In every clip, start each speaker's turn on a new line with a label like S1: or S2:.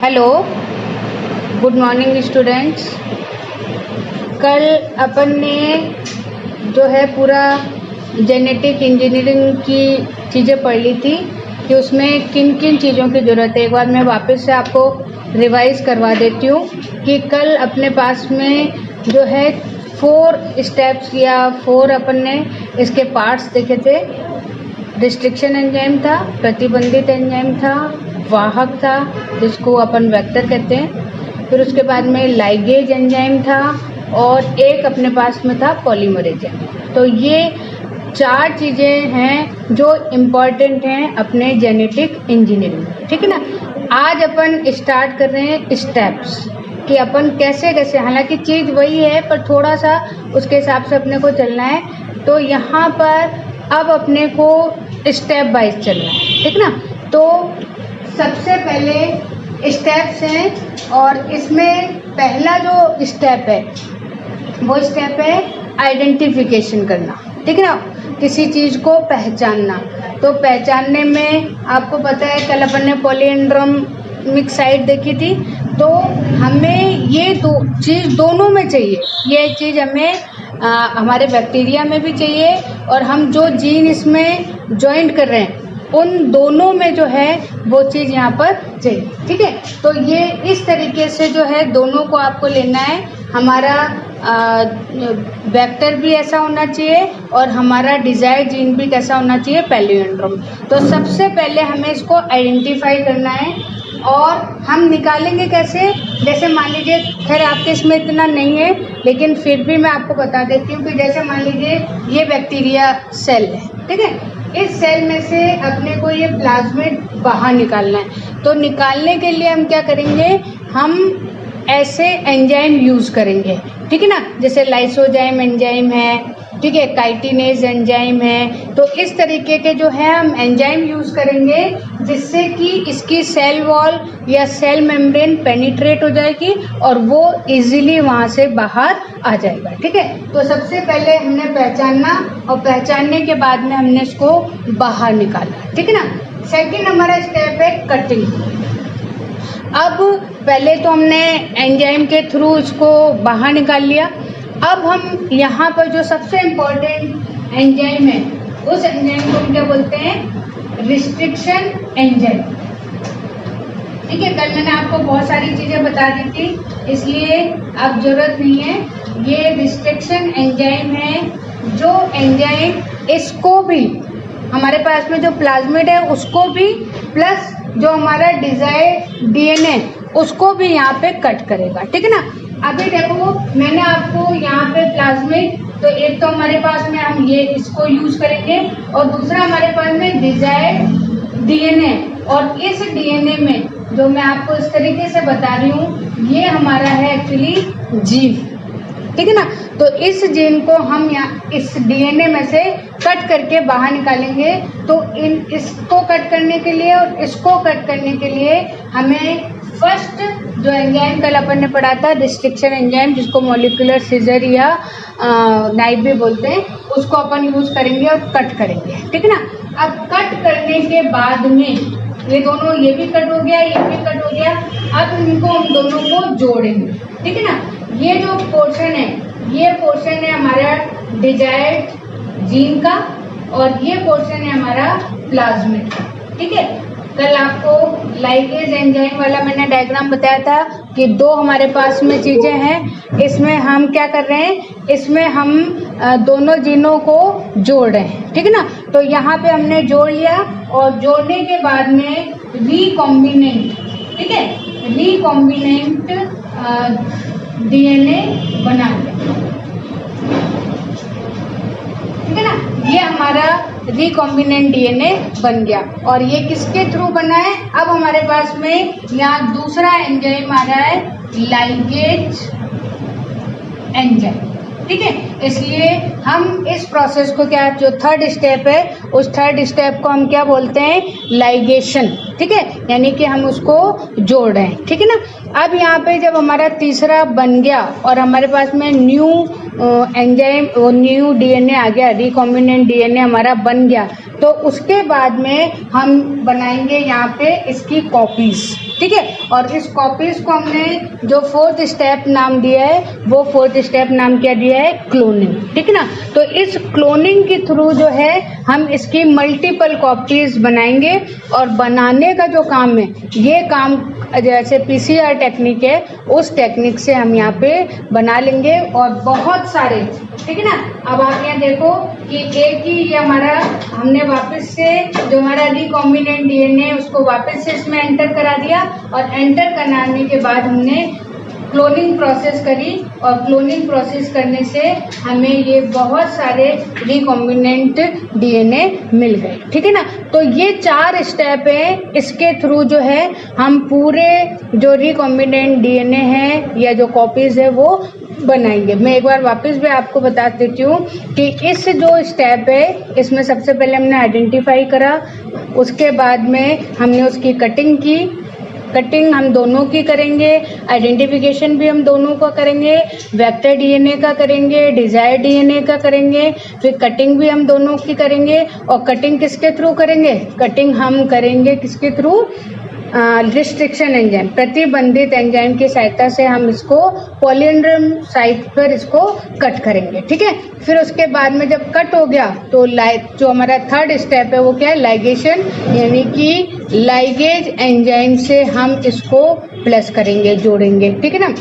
S1: Hello, good morning students. कल अपन ने जो है पूरा जेनेटिक इंजीनियरिंग की चीज़ें पढ़ ली थी कि उसमें किन किन चीज़ों की ज़रूरत है। एक बार मैं वापस से आपको रिवाइज करवा देती हूँ कि कल अपने पास में जो है 4 स्टेप्स या 4 अपन ने इसके पार्ट्स देखे थे। रिस्ट्रिक्शन एंजाइम था, प्रतिबंधित एंजाइम था, वाहक था जिसको अपन वेक्टर कहते हैं, फिर उसके बाद में लाइगेज एंजाइम था और एक अपने पास में था पॉलीमरेज एंजाइम। तो ये 4 चीज़ें हैं जो इम्पॉर्टेंट हैं अपने जेनेटिक इंजीनियरिंग में, ठीक है ना। आज अपन स्टार्ट कर रहे हैं स्टेप्स कि अपन कैसे कैसे, हालांकि चीज़ वही है पर थोड़ा सा उसके हिसाब से अपने को चलना है। तो यहाँ पर अब अपने को स्टेप वाइज चलना है, ठीक ना। तो सबसे पहले स्टेप्स हैं और इसमें पहला जो स्टेप है वो स्टेप है आइडेंटिफिकेशन करना, ठीक है ना, किसी चीज़ को पहचानना। तो पहचानने में आपको पता है कल अपन ने पॉलीएंड्रोमिक साइट देखी थी, तो हमें ये दो चीज़ दोनों में चाहिए। ये चीज़ हमें हमारे बैक्टीरिया में भी चाहिए और हम जो जीन इसमें ज्वाइंट कर रहे हैं उन दोनों में जो है वो चीज़ यहाँ पर चाहिए, ठीक है। तो ये इस तरीके से जो है दोनों को आपको लेना है। हमारा वेक्टर भी ऐसा होना चाहिए और हमारा डिजायर्ड जीन भी कैसा होना चाहिए, पैलियोएंड्रोम। तो सबसे पहले हमें इसको आइडेंटिफाई करना है और हम निकालेंगे कैसे। जैसे मान लीजिए, खैर आपके इसमें इतना नहीं है लेकिन फिर भी मैं आपको बता देती हूँ कि जैसे मान लीजिए ये बैक्टीरिया सेल है, ठीक है। इस सेल में से अपने को ये प्लाज्मिड बाहर निकालना है। तो निकालने के लिए हम क्या करेंगे, हम ऐसे एंजाइम यूज़ करेंगे, ठीक है ना। जैसे लाइसोजाइम एंजाइम है, ठीक है, काइटिनेज एंजाइम है। तो इस तरीके के जो है हम एंजाइम यूज़ करेंगे जिससे कि इसकी सेल वॉल या सेल मेम्ब्रेन पेनिट्रेट हो जाएगी और वो इजीली वहाँ से बाहर आ जाएगा, ठीक है। तो सबसे पहले हमने पहचानना और पहचानने के बाद में हमने इसको बाहर निकाला, ठीक है ना। सेकंड हमारा स्टेप है कटिंग। अब पहले तो हमने एंजाइम के थ्रू इसको बाहर निकाल लिया। अब हम यहाँ पर जो सबसे इम्पोर्टेंट एंजाइम है उस एंजाइम को हम क्या बोलते हैं, रिस्ट्रिक्शन एंजाइम, ठीक है। कल मैंने आपको बहुत सारी चीज़ें बता दी थी इसलिए अब जरूरत नहीं है। ये रिस्ट्रिक्शन एंजाइम है जो एंजाइम इसको भी, हमारे पास में जो प्लाज्मिड है उसको भी, प्लस जो हमारा डिजायर्ड डीएनए उसको भी यहाँ पे कट करेगा, ठीक है ना। अभी देखो मैंने आपको यहाँ पे प्लाज्मिड, तो एक तो हमारे पास में हम ये इसको यूज करेंगे और दूसरा हमारे पास में डिजायर्ड डीएनए। और इस डीएनए में जो मैं आपको इस तरीके से बता रही हूँ ये हमारा है एक्चुअली जीन, ठीक है ना। तो इस जीन को हम यहाँ इस डीएनए में से कट करके बाहर निकालेंगे। तो इसको कट करने के लिए और इसको कट करने के लिए हमें फर्स्ट जो एंजाइम कल अपन ने पढ़ा था, रिस्ट्रिक्शन एंजाइम, जिसको मॉलिक्यूलर सीजर या नाइफ भी बोलते हैं, उसको अपन यूज करेंगे और कट करेंगे, ठीक है ना। अब कट करने के बाद में ये दोनों, ये भी कट हो गया, ये भी कट हो गया। अब इनको हम दोनों को जोड़ेंगे, ठीक है ना। ये जो पोर्शन है ये पोर्शन है हमारा डिजायर्ड जीन का और ये पोर्शन है हमारा प्लाज्मिड का, ठीक है। कल आपको लाइगेज एंजाइम वाला मैंने डायग्राम बताया था कि 2 हमारे पास में चीज़ें हैं। इसमें हम क्या कर रहे हैं, इसमें हम दोनों जीनों को जोड़ रहे हैं, ठीक है ना। तो यहाँ पे हमने जोड़ लिया और जोड़ने के बाद में रिकॉम्बिनेंट, ठीक है, रिकॉम्बिनेंट डीएनए बना लिया, ठीक है ना। ये हमारा रिकॉम्बिनेंट डीएनए बन गया और ये किसके थ्रू बना है, अब हमारे पास में यहाँ दूसरा एंजाइम आ रहा है, लाइगेज एंजाइम, ठीक है। इसलिए हम इस प्रोसेस को क्या, जो थर्ड स्टेप है उस थर्ड स्टेप को हम क्या बोलते हैं, लाइगेशन। ठीक है, यानी कि हम उसको जोड़ रहे हैं। ठीक है ना। अब यहाँ पे जब हमारा तीसरा बन गया और हमारे पास में न्यू एंजाइम और न्यू डीएनए आ गया, रिकॉम्बिनेंट डीएनए हमारा बन गया, तो उसके बाद में हम बनाएंगे यहाँ पे इसकी कॉपीज। ठीक है, और इस कॉपीज को हमने जो फोर्थ स्टेप नाम दिया है, वो फोर्थ स्टेप नाम क्या दिया है, क्लोनिंग। ठीक है ना। तो इस क्लोनिंग के थ्रू जो है हम इसकी मल्टीपल कॉपीज बनाएंगे, और बनाने का जो काम है, ये काम जैसे पीसीआर टेक्निक है, उस टेक्निक से हम यहाँ पे बना लेंगे, और बहुत सारे। ठीक है ना। अब आप यहाँ देखो कि एक ही ये हमारा हमने वापस से जो हमारा रिकॉम्बिनेंट डीएनए उसको वापस से इसमें एंटर करा दिया, और एंटर कराने के बाद हमने क्लोनिंग प्रोसेस करी, और क्लोनिंग प्रोसेस करने से हमें ये बहुत सारे रिकॉम्बिनेंट डीएनए मिल गए। ठीक है ना। तो ये 4 स्टेप है, इसके थ्रू जो है हम पूरे जो रिकॉम्बिनेंट डीएनए है या जो कॉपीज है वो बनाएंगे। मैं एक बार वापस भी आपको बता देती हूँ कि इस जो स्टेप है, इसमें सबसे पहले हमने आइडेंटिफाई करा, उसके बाद में हमने उसकी कटिंग की, कटिंग हम दोनों की करेंगे, आइडेंटिफिकेशन भी हम दोनों का करेंगे, वेक्टर डीएनए का करेंगे, डिजायर डीएनए का करेंगे, फिर कटिंग भी हम दोनों की करेंगे। और कटिंग किसके थ्रू करेंगे, कटिंग हम करेंगे किसके थ्रू, रिस्ट्रिक्शन एंजाइम, प्रतिबंधित एंजाइम की सहायता से हम इसको पॉलीएंड्रम साइट पर इसको कट करेंगे। ठीक है। फिर उसके बाद में जब कट हो गया तो जो हमारा थर्ड स्टेप है वो क्या है, लाइगेशन, यानी कि लाइगेज एंजाइम से हम इसको प्लस करेंगे, जोड़ेंगे। ठीक है ना।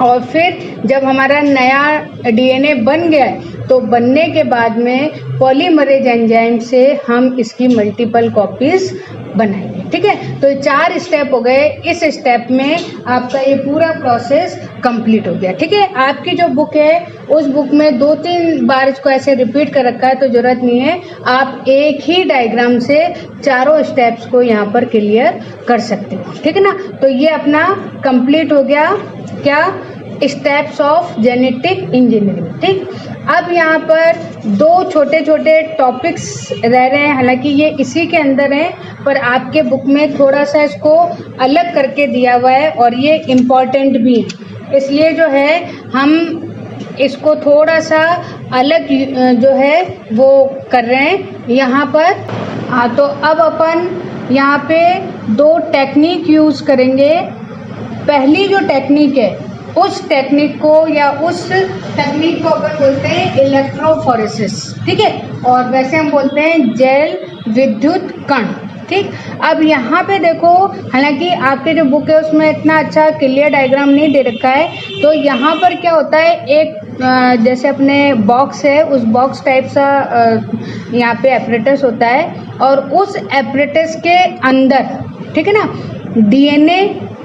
S1: और फिर जब हमारा नया डीएनए बन गया है, तो बनने के बाद में पॉलीमरेज एंजाइम से हम इसकी मल्टीपल कॉपीज बनाएंगे। ठीक है। तो 4 स्टेप हो गए। इस स्टेप में आपका ये पूरा प्रोसेस कंप्लीट हो गया। ठीक है। आपकी जो बुक है उस बुक में 2-3 बार इसको ऐसे रिपीट कर रखा है, तो जरूरत नहीं है, आप एक ही डायग्राम से चारों स्टेप्स को यहाँ पर क्लियर कर सकते हो। ठीक है ना। तो ये अपना कंप्लीट हो गया क्या, स्टेप्स ऑफ जेनेटिक इंजीनियरिंग। ठीक। अब यहाँ पर 2 छोटे छोटे टॉपिक्स रह रहे हैं, हालांकि ये इसी के अंदर हैं, पर आपके बुक में थोड़ा सा इसको अलग करके दिया हुआ है, और ये इम्पॉर्टेंट भी है, इसलिए जो है हम इसको थोड़ा सा अलग जो है वो कर रहे हैं यहाँ पर। हाँ, तो अब अपन यहाँ पे 2 टेक्निक यूज़ करेंगे। पहली जो टेक्निक है, उस टेक्निक को या उस तकनीक को अपन बोलते हैं इलेक्ट्रोफोरेसिस। ठीक है। और वैसे हम बोलते हैं जेल विद्युत कण। ठीक। अब यहाँ पे देखो, हालांकि आपके जो बुक है उसमें इतना अच्छा क्लियर डायग्राम नहीं दे रखा है, तो यहाँ पर क्या होता है, एक जैसे अपने बॉक्स है, उस बॉक्स टाइप सा यहाँ पे एपरेटस होता है, और उस एपरेटस के अंदर, ठीक है ना, डीएनए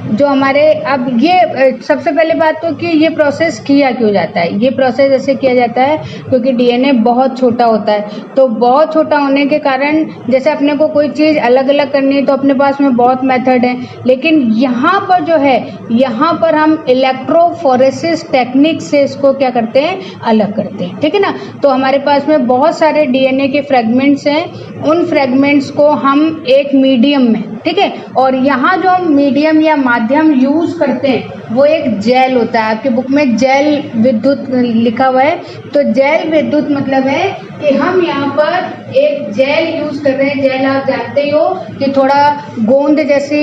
S1: जो हमारे, अब ये सबसे पहले बात तो कि ये प्रोसेस किया क्यों जाता है। ये प्रोसेस ऐसे किया जाता है क्योंकि डीएनए बहुत छोटा होता है, तो बहुत छोटा होने के कारण जैसे अपने को कोई चीज़ अलग अलग करनी है तो अपने पास में बहुत मेथड है, लेकिन यहाँ पर जो है, यहाँ पर हम इलेक्ट्रोफोरेसिस टेक्निक से इसको क्या करते हैं, अलग करते हैं। ठीक है ना। तो हमारे पास में बहुत सारे डीएनए के फ्रेगमेंट्स हैं, उन फ्रेगमेंट्स को हम एक मीडियम में, ठीक है, और यहाँ जो हम मीडियम या माध्यम यूज करते हैं वो एक जेल होता है। आपके बुक में जेल विद्युत लिखा हुआ है, तो जेल विद्युत मतलब है कि हम यहाँ पर एक जेल यूज कर रहे हैं। जेल आप जानते ही हो कि थोड़ा गोंद जैसी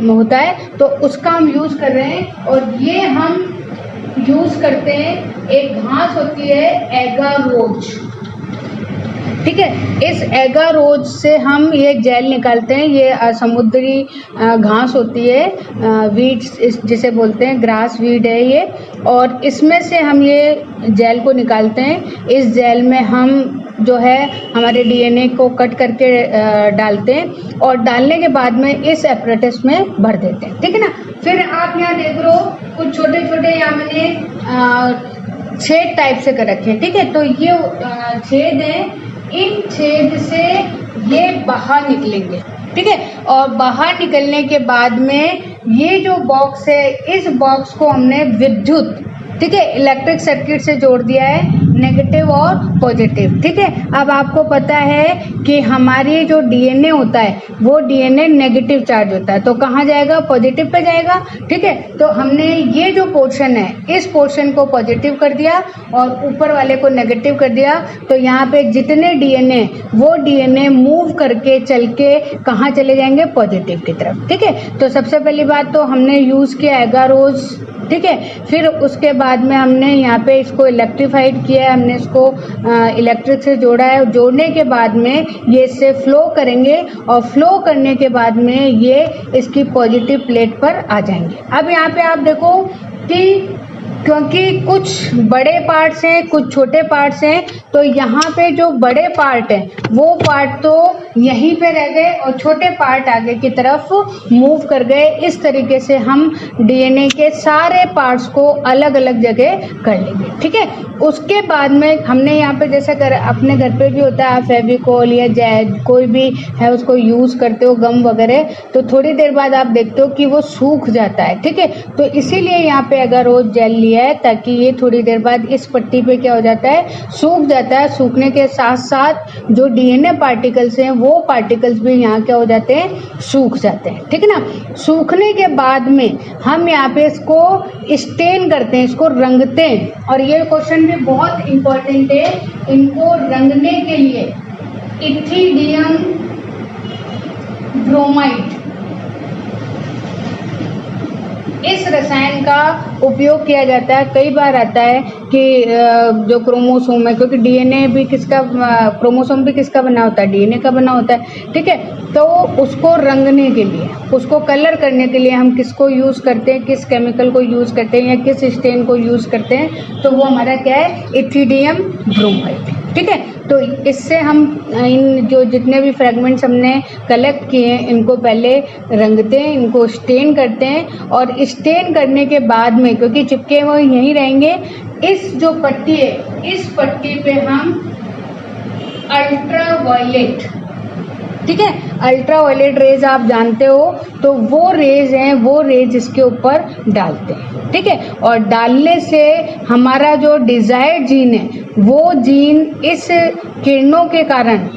S1: होता है, तो उसका हम यूज कर रहे हैं। और ये हम यूज करते हैं, एक घास होती है एगारोज, ठीक है, इस एगारोज से हम ये जेल निकालते हैं। ये समुद्री घास होती है, वीड जिसे बोलते हैं, ग्रास वीड है ये, और इसमें से हम ये जेल को निकालते हैं। इस जेल में हम जो है हमारे डीएनए को कट करके डालते हैं, और डालने के बाद में इस एपरेटस में भर देते हैं। ठीक है ना। फिर आप यहाँ देख रहे हो कुछ छोटे छोटे यहाँ मैंने छेद टाइप से कर रखे हैं। ठीक है। तो ये छेद हैं, इन छेद से ये बाहर निकलेंगे। ठीक है। और बाहर निकलने के बाद में ये जो बॉक्स है, इस बॉक्स को हमने विद्युत, ठीक है, इलेक्ट्रिक सर्किट से जोड़ दिया है। नेगेटिव और पॉजिटिव। ठीक है, अब आपको पता है कि हमारी जो डीएनए होता है वो डीएनए नेगेटिव चार्ज होता है, तो कहाँ जाएगा? पॉजिटिव पे जाएगा। ठीक है, तो हमने ये जो पोर्शन है इस पोर्शन को पॉजिटिव कर दिया और ऊपर वाले को नेगेटिव कर दिया, तो यहाँ पे जितने डीएनए वो डीएनए मूव करके चल के कहाँ चले जाएंगे? पॉजिटिव की तरफ। ठीक है, तो सबसे पहली बात तो हमने यूज किया एगारोज। ठीक है, फिर उसके बाद में हमने यहाँ पे इसको इलेक्ट्रीफाइड किया है, हमने इसको इलेक्ट्रिक से जोड़ा है। जोड़ने के बाद में ये इससे फ्लो करेंगे और फ्लो करने के बाद में ये इसकी पॉजिटिव प्लेट पर आ जाएंगे। अब यहाँ पे आप देखो कि क्योंकि कुछ बड़े पार्ट्स हैं कुछ छोटे पार्ट्स हैं, तो यहाँ पे जो बड़े पार्ट हैं वो पार्ट तो यहीं पे रह गए और छोटे पार्ट आगे की तरफ मूव कर गए। इस तरीके से हम डीएनए के सारे पार्ट्स को अलग अलग जगह कर लेंगे। ठीक है, उसके बाद में हमने यहाँ पे जैसे अपने घर पे भी होता है फेविकोल या जेल कोई भी है उसको यूज करते हो गम वगैरह, तो थोड़ी देर बाद आप देखते हो कि वो सूख जाता है। ठीक है, तो इसीलिए यहाँ पे अगर रोज जेल लिया है ताकि ये थोड़ी देर बाद इस पट्टी पे क्या हो जाता है? सूख जाता है। सूखने के साथ साथ जो डीएनए पार्टिकल्स हैं वो पार्टिकल्स भी यहाँ क्या हो जाते हैं? सूख जाते हैं। ठीक है ना, सूखने के बाद में हम यहाँ पे इसको स्टेन करते हैं, इसको रंगते हैं। और ये क्वेश्चन भी बहुत इंपॉर्टेंट है, इनको रंगने के लिए इथिडियम ब्रोमाइड इस रसायन का उपयोग किया जाता है। कई बार आता है कि जो क्रोमोसोम है, क्योंकि डीएनए भी किसका क्रोमोसोम भी किसका बना होता है? डीएनए का बना होता है। ठीक है, तो उसको रंगने के लिए उसको कलर करने के लिए हम किसको यूज़ करते हैं? किस केमिकल को यूज़ करते हैं या किस स्टेन को यूज़ करते हैं? तो वो हमारा क्या है? Ethidium bromide. ठीक है, तो इससे हम इन जो जितने भी फ्रेगमेंट्स हमने कलेक्ट किए हैं इनको पहले रंगते हैं, इनको स्टेन करते हैं और स्टेन करने के बाद में क्योंकि चिपके वो यहीं रहेंगे, इस जो पट्टी है इस पट्टी पे हम अल्ट्रावायलेट, ठीक है, अल्ट्रावायलेट रेज आप जानते हो, तो वो रेज हैं वो रेज इसके ऊपर डालते हैं। ठीक है, और डालने से हमारा जो डिजायर्ड जीन है वो जीन इस किरणों के कारण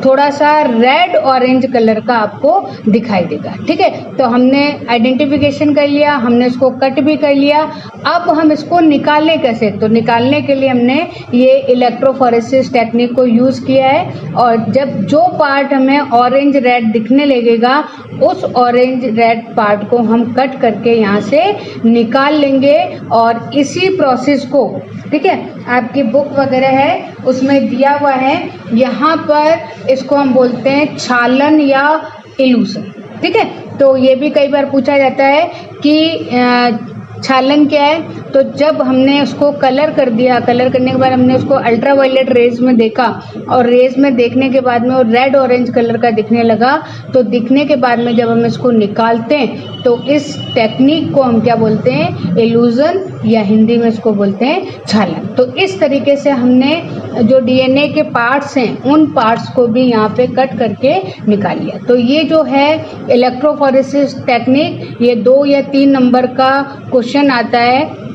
S1: थोड़ा सा रेड ऑरेंज कलर का आपको दिखाई देगा। ठीक है, तो हमने आइडेंटिफिकेशन कर लिया, हमने इसको कट भी कर लिया। अब हम इसको निकालें कैसे? तो निकालने के लिए हमने ये इलेक्ट्रोफोरेसिस टेक्निक को यूज़ किया है और जब जो पार्ट हमें ऑरेंज रेड दिखने लगेगा उस ऑरेंज रेड पार्ट को हम कट करके यहाँ से निकाल लेंगे और इसी प्रोसेस को, ठीक है, आपकी बुक वगैरह है उसमें दिया हुआ है, यहाँ पर इसको हम बोलते हैं छालन या इल्यूशन। ठीक है, तो ये भी कई बार पूछा जाता है कि छालन क्या है? तो जब हमने उसको कलर कर दिया, कलर करने के बाद हमने उसको अल्ट्रावायलेट रेज में देखा और रेज में देखने के बाद में वो रेड ऑरेंज कलर का दिखने लगा, तो दिखने के बाद में जब हम इसको निकालते हैं तो इस टेक्निक को हम क्या बोलते हैं? इल्यूजन, या हिंदी में इसको बोलते हैं छालन। तो इस तरीके से हमने जो डीएनए के पार्ट्स हैं उन पार्ट्स को भी यहाँ पे कट करके निकाल लिया। तो ये जो है इलेक्ट्रोफोरेसिस टेक्निक, ये 2 या 3 नंबर का क्वेश्चन आता है,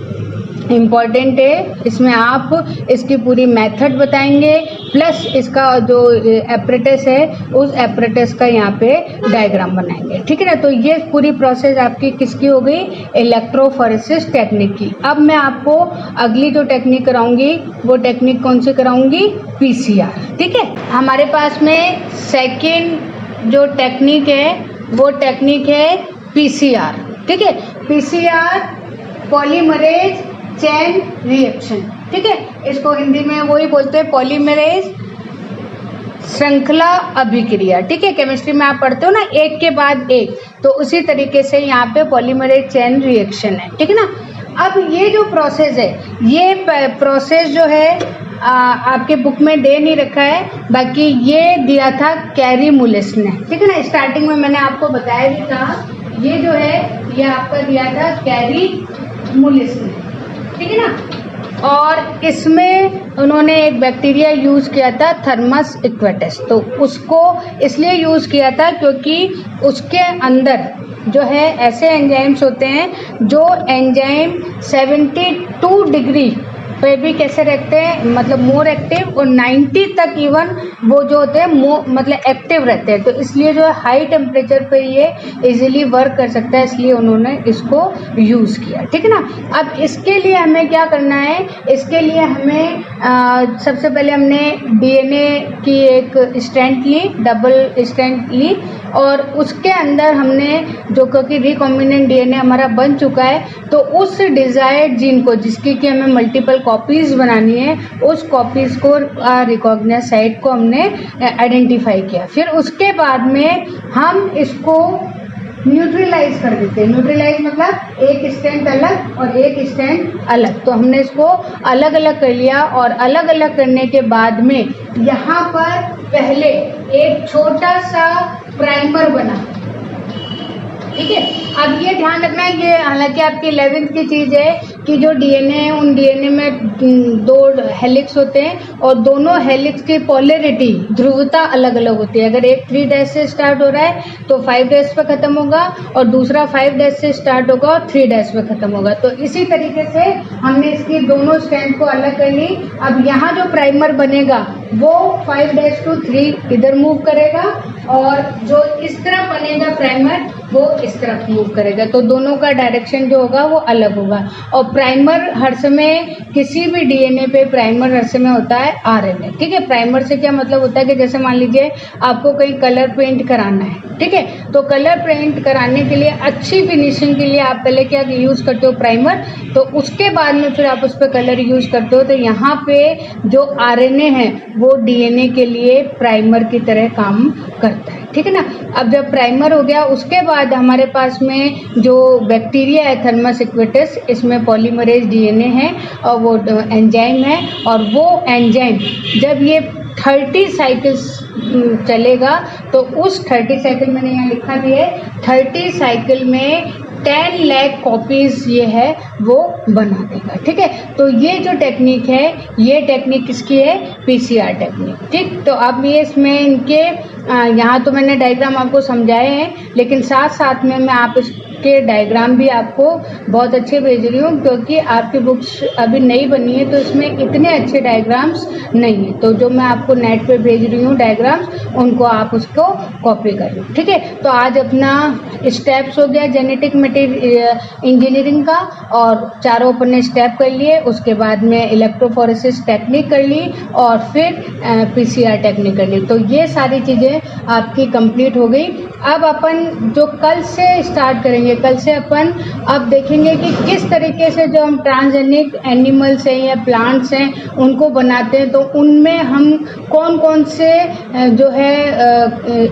S1: इम्पॉर्टेंट है। इसमें आप इसकी पूरी मेथड बताएंगे प्लस इसका जो एपरेटस है उस एपरेटस का यहाँ पे डायग्राम बनाएंगे। ठीक है ना, तो ये पूरी प्रोसेस आपकी किसकी हो गई? इलेक्ट्रोफोरेसिस टेक्निक की। अब मैं आपको अगली जो टेक्निक कराऊंगी वो टेक्निक कौन सी कराऊंगी? पीसीआर। ठीक है, हमारे पास में सेकेंड जो टेक्निक है वो टेक्निक है पीसीआर। ठीक है, पीसीआर पॉलीमरेज चेन रिएक्शन। ठीक है, इसको हिंदी में वही बोलते हैं पॉलीमरेज श्रृंखला अभिक्रिया। ठीक है, केमिस्ट्री में आप पढ़ते हो ना एक के बाद एक, तो उसी तरीके से यहाँ पे पॉलीमरेज चेन रिएक्शन है। ठीक है ना, अब ये जो प्रोसेस है ये प्रोसेस जो है आपके बुक में दे नहीं रखा है, बाकी ये दिया था कैरी मुलिस ने। ठीक है ना, स्टार्टिंग में मैंने आपको बताया भी था, ये जो है ये आपका दिया था कैरी मुलिस ने। ठीक है ना, और इसमें उन्होंने एक बैक्टीरिया यूज़ किया था थर्मस इक्वेटस, तो उसको इसलिए यूज़ किया था क्योंकि उसके अंदर जो है ऐसे एंजाइम्स होते हैं जो एंजाइम 72 डिग्री पे भी कैसे रखते हैं, मतलब मोर एक्टिव, और 90 तक इवन वो जो होते हैं मतलब एक्टिव रहते हैं। तो इसलिए जो है हाई टेम्परेचर पे ये इजीली वर्क कर सकता है, इसलिए उन्होंने इसको यूज़ किया, ठीक है ना। अब इसके लिए हमें क्या करना है, इसके लिए हमें सबसे पहले हमने डीएनए की एक स्ट्रैंड ली, डबल स्ट्रैंड ली, और उसके अंदर हमने जो, क्योंकि रिकॉम्बिनेंट डीएनए हमारा बन चुका है, तो उस डिजायर्ड जीन को जिसकी कि हमें मल्टीपल कॉपीज बनानी है, उस कॉपीज को रिकॉग्नाइज साइट को हमने आइडेंटिफाई किया। फिर उसके बाद में हम इसको न्यूट्रलाइज कर देते हैं। न्यूट्रलाइज मतलब एक स्टैंड अलग और एक स्टैंड अलग। तो हमने इसको अलग अलग कर लिया, और अलग अलग करने के बाद में यहाँ पर पहले एक छोटा सा प्राइमर बना, ठीक है। अब ये ध्यान रखना है, ये हालांकि आपकी 11th की चीज़ है कि जो डीएनए है उन डीएनए में 2 हेलिक्स होते हैं, और दोनों हेलिक्स की पोलैरिटी, ध्रुवता अलग अलग होती है। अगर एक 3 डैश से स्टार्ट हो रहा है तो 5 डैश पे खत्म होगा, और दूसरा 5 डैश से स्टार्ट होगा और 3 डैश पे खत्म होगा। तो इसी तरीके से हमने इसकी दोनों स्ट्रैंड को अलग कर ली। अब यहाँ जो प्राइमर बनेगा वो 5 डैश टू 3 इधर मूव करेगा, और जो इस तरफ बनेगा प्राइमर वो इस तरफ मूव करेगा। तो दोनों का डायरेक्शन जो होगा वो अलग होगा। और प्राइमर हर समय, किसी भी डीएनए पे प्राइमर हर समय होता है आरएनए, ठीक है। प्राइमर से क्या मतलब होता है कि जैसे मान लीजिए आपको कहीं कलर पेंट कराना है, ठीक है, तो कलर पेंट कराने के लिए अच्छी फिनिशिंग के लिए आप पहले क्या यूज़ करते हो, प्राइमर। तो उसके बाद में फिर आप उस पर कलर यूज़ करते हो। तो यहाँ पे जो आरएनए है वो डीएनए के लिए प्राइमर की तरह काम करता है, ठीक है ना। अब जब प्राइमर हो गया, उसके बाद हमारे पास में जो बैक्टीरिया है थर्मस इक्वेटस, इसमें पॉलीमरेज डीएनए है और वो एंजाइम है, और वो एंजाइम जब ये 30 साइकिल्स चलेगा, तो उस 30 साइकिल, मैंने यहाँ लिखा भी है, 30 साइकिल में 10 लाख कॉपीज ये है वो बना देगा, ठीक है। तो ये जो टेक्निक है, ये टेक्निक किसकी है, पीसीआर टेक्निक, ठीक। तो अब ये इसमें इनके यहाँ तो मैंने डायग्राम आपको समझाए हैं, लेकिन साथ साथ में मैं आप इसके डायग्राम भी आपको बहुत अच्छे भेज रही हूँ, क्योंकि आपकी बुक्स अभी नई बनी है तो इसमें इतने अच्छे डायग्राम्स नहीं है। तो जो मैं आपको नेट पे भेज रही हूँ डायग्राम्स, उनको आप उसको कॉपी कर लो, ठीक है। तो आज अपना स्टेप्स हो गया जेनेटिक इंजीनियरिंग का, और चारों अपन ने स्टेप कर लिए। उसके बाद में इलेक्ट्रोफोरेसिस टेक्निक कर ली, और फिर पीसीआर टेक्निक कर ली। तो ये सारी चीज़ें आपकी कंप्लीट हो गई। अब अपन जो कल से स्टार्ट करेंगे, कल से अपन अब देखेंगे कि किस तरीके से जो हम ट्रांसजेनिक एनिमल्स हैं या प्लांट्स हैं उनको बनाते हैं, तो उनमें हम कौन कौन से जो है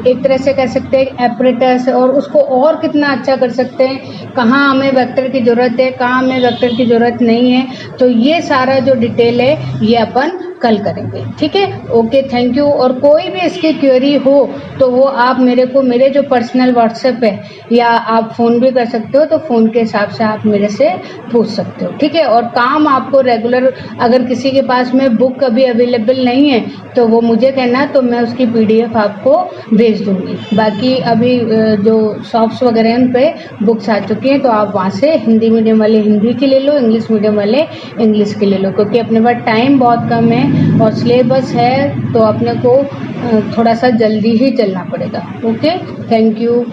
S1: एक तरह से कह सकते हैं एपरेटस, और उसको और कितना अच्छा कर सकते हैं, कहाँ हमें वेक्टर की ज़रूरत है, कहाँ हमें वेक्टर की ज़रूरत नहीं है। तो ये सारा जो डिटेल है ये अपन कल करेंगे, ठीक है। Okay, thank you. और कोई भी इसकी क्वेरी हो तो वो आप मेरे को, मेरे जो पर्सनल व्हाट्सएप है, या आप फ़ोन भी कर सकते हो, तो फ़ोन के हिसाब से आप मेरे से पूछ सकते हो, ठीक है। और काम आपको रेगुलर, अगर किसी के पास में बुक अभी अवेलेबल नहीं है तो वो मुझे कहना, तो मैं उसकी PDF आपको भेज दूँगी। बाकी अभी जो शॉप्स वगैरह हैं उन पर बुक्स आ चुकी हैं, तो आप वहाँ से हिंदी मीडियम वाले हिंदी की ले लो, इंग्लिश मीडियम वाले इंग्लिश की ले लो, क्योंकि अपने पास टाइम बहुत कम है और सिलेबस है, तो अपने को थोड़ा सा जल्दी ही चलना पड़ेगा। Okay, thank you.